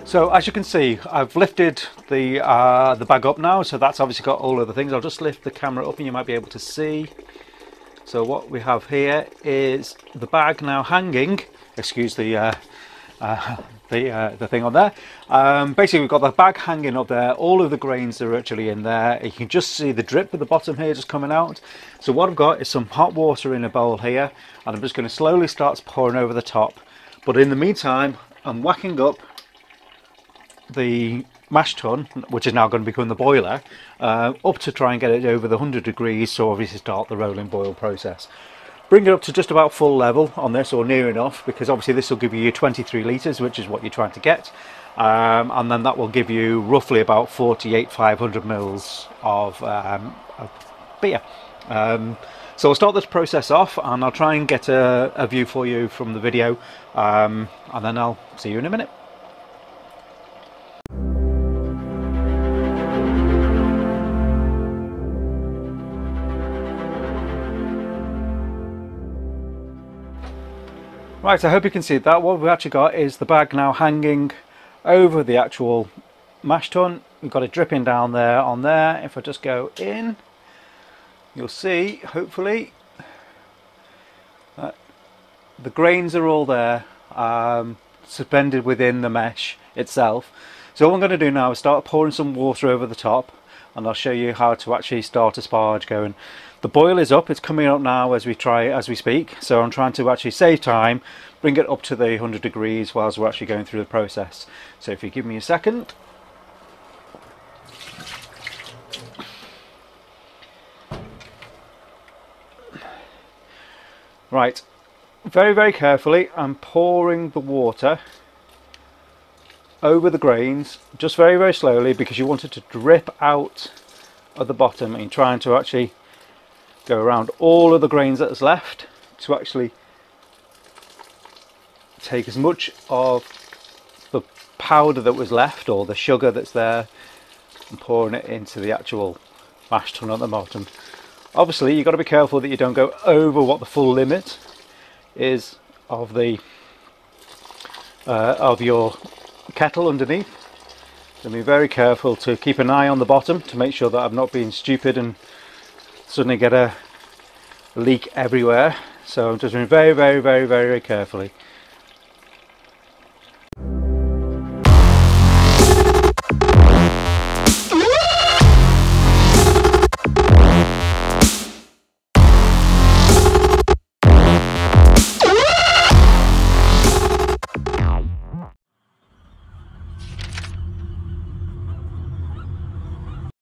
So as you can see, I've lifted the bag up now, so that's obviously got all of the things. I'll just lift the camera up and you might be able to see. So what we have here is the bag now hanging. Excuse the thing on there. Basically, we've got the bag hanging up there. All of the grains are actually in there. You can just see the drip at the bottom here just coming out. So what I've got is some hot water in a bowl here, and I'm just going to slowly start pouring over the top. But in the meantime, I'm whacking up the mash tun, which is now going to become the boiler, up to try and get it over the 100 degrees, so obviously start the rolling boil process. Bring it up to just about full level on this, or near enough, because obviously this will give you 23 litres, which is what you're trying to get, and then that will give you roughly about 500 mils of beer. So I'll start this process off and I'll try and get a view for you from the video, and then I'll see you in a minute. Right, I hope you can see that. What we've actually got is the bag now hanging over the actual mash tun. We've got it dripping down there on there. If I just go in, you'll see, hopefully, that the grains are all there, suspended within the mesh itself. So what I'm going to do now is start pouring some water over the top, and I'll show you how to actually start a sparge going. The boil is up, it's coming up now as we speak, so I'm trying to actually save time, bring it up to the 100 degrees whilst we're actually going through the process. So if you give me a second. Right, very, very carefully I'm pouring the water over the grains, just very, very slowly, because you want it to drip out at the bottom, and trying to actually go around all of the grains that's left to actually take as much of the powder that was left, or the sugar that's there, and pouring it into the actual mash tun at the bottom. Obviously you've got to be careful that you don't go over what the full limit is of the of your kettle underneath. So be very careful to keep an eye on the bottom to make sure that I'm not being stupid and suddenly get a leak everywhere. So I'm just doing very, very, very, very, very carefully.